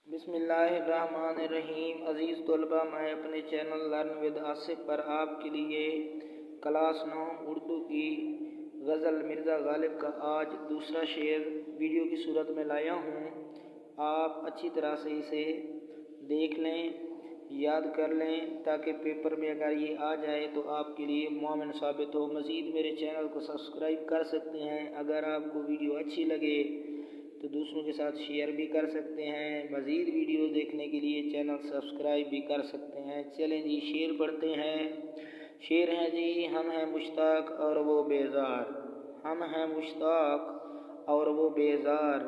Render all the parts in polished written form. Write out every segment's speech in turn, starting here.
बिस्मिल्लाहिर्रहमानिर्रहीम। अज़ीज़ तलबा, मैं अपने चैनल लर्न विद आसिफ पर आपके लिए क्लास 9 उर्दू की गज़ल मिर्ज़ा गालिब का आज दूसरा शेर वीडियो की सूरत में लाया हूँ। आप अच्छी तरह से इसे देख लें, याद कर लें, ताकि पेपर में अगर ये आ जाए तो आपके लिए मुआवन साबित हो। मज़ीद मेरे चैनल को सब्सक्राइब कर सकते हैं। अगर आपको वीडियो अच्छी लगे तो दूसरों के साथ शेयर भी कर सकते हैं। मज़ीद वीडियो देखने के लिए चैनल सब्सक्राइब भी कर सकते हैं। चलें जी, शेर पढ़ते हैं। शेर है जी, हम हैं मुश्ताक और वो बेजार, हम हैं मुश्ताक और वो बेजार,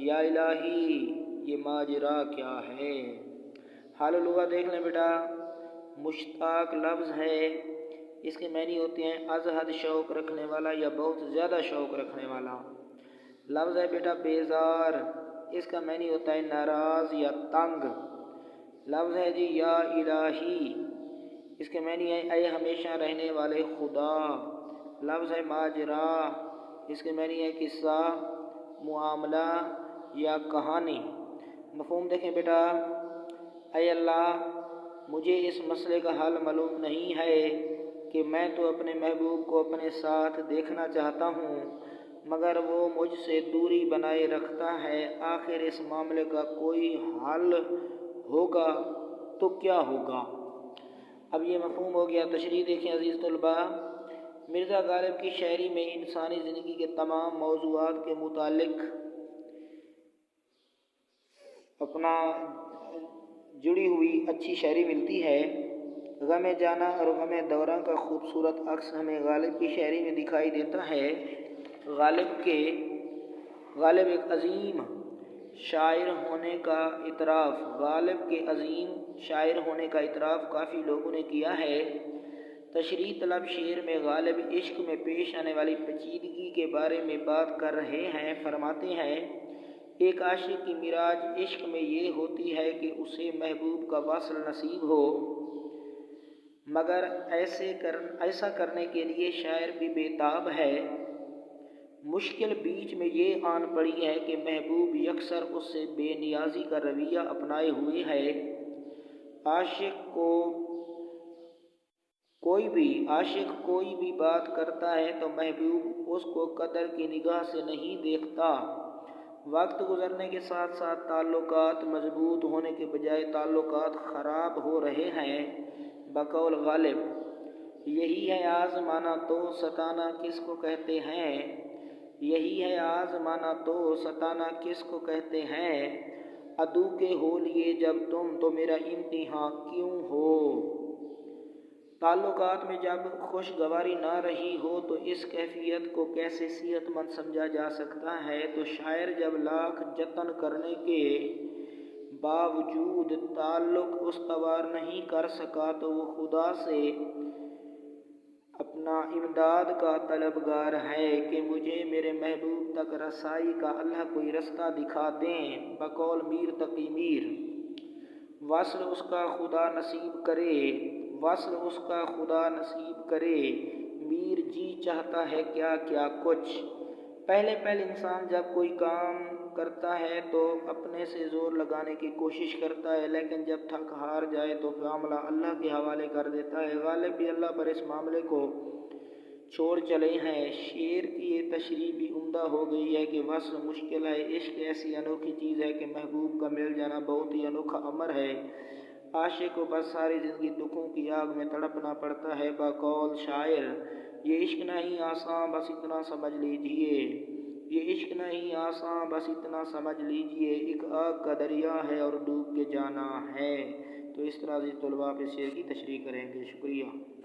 या इलाही ये माजरा क्या है। हाल लुगा देख लें बेटा। मुश्ताक लफ्ज़ है, इसके मानी होते हैं अज़ हद शौक़ रखने वाला या बहुत ज़्यादा शौक़ रखने वाला। लफ्ज़ है बेटा बेजार, इसका मानी होता है नाराज़ या तंग। लफ्ज़ है जी या इलाही, इसके मानी है ऐ हमेशा रहने वाले खुदा। लफ्ज़ है माजरा, इसके मानी है किस्सा, मुआमला या कहानी। मफ़हूम देखें बेटा। ऐ अल्लाह, मुझे इस मसले का हल मालूम नहीं है कि मैं तो अपने महबूब को अपने साथ देखना चाहता हूँ, मगर वो मुझसे दूरी बनाए रखता है। आखिर इस मामले का कोई हल होगा तो क्या होगा। अब ये मफ़हूम हो गया। तशरीह देखें अज़ीज़ तलबा। मिर्ज़ा गालिब की शायरी में इंसानी ज़िंदगी के तमाम मौज़ूआत के मुतालिक अपना जुड़ी हुई अच्छी शायरी मिलती है। गमे जाना और गमे दौरा का खूबसूरत अक्स हमें गालिब की शायरी में दिखाई देता है। गालिब एक अजीम शायर होने का इतराफ़, गालिब के अजीम शायर होने का इतराफ़ काफ़ी लोगों ने किया है। तशरीह तलब शेर में गालिब इश्क में पेश आने वाली पेचीदगी के बारे में बात कर रहे हैं। फरमाते हैं, एक आशिक की मिराज इश्क में ये होती है कि उसे महबूब का वस्ल नसीब हो, मगर ऐसा करने के लिए शायर भी बेताब है। मुश्किल बीच में ये आन पड़ी है कि महबूब यकसर उससे बेनियाजी का रवैया अपनाए हुए है। आशिक कोई भी बात करता है तो महबूब उसको कदर की निगाह से नहीं देखता। वक्त गुजरने के साथ साथ ताल्लुकात मजबूत होने के बजाय ताल्लुकात ख़राब हो रहे हैं। बकौल गालिब, यही है आज़माना तो सताना किसको कहते हैं, यही है आज़माना तो सताना किसको कहते हैं। अदू के हो लिए जब तुम तो मेरा इम्तिहान क्यों हो। ताल्लुकात में जब खुशगवारी ना रही हो तो इस कैफियत को कैसे सेहतमंद समझा जा सकता है। तो शायर जब लाख जतन करने के बावजूद ताल्लुक उस्तवार नहीं कर सका तो वो खुदा से अपना इमदाद का तलबगार है कि मुझे मेरे महबूब तक रसाई का अल्लाह कोई रास्ता दिखा दें। बकौल मीर तकी मीर, वस्ल उसका खुदा नसीब करे, वस्ल उसका खुदा नसीब करे, मीर जी चाहता है क्या क्या कुछ। पहले इंसान जब कोई काम करता है तो अपने से ज़ोर लगाने की कोशिश करता है, लेकिन जब थक हार जाए तो मामला अल्लाह के हवाले कर देता है। गालिब भी अल्लाह पर इस मामले को छोड़ चले हैं। शेर की ये तशरीह भी उम्दा हो गई है कि वस्ल मुश्किल है। इश्क ऐसी अनोखी चीज़ है कि महबूब का मिल जाना बहुत ही अनोखा अमर है। आशिक को बस सारी ज़िंदगी दुखों की आग में तड़पना पड़ता है। बकौल शायर, ये इश्क नहीं आसान बस इतना समझ लीजिए, ये इश्क नहीं आसान बस इतना समझ लीजिए, एक आग का दरिया है और डूब के जाना है। तो इस तरह से तलबा पे शेर की तशरीह करेंगे। शुक्रिया।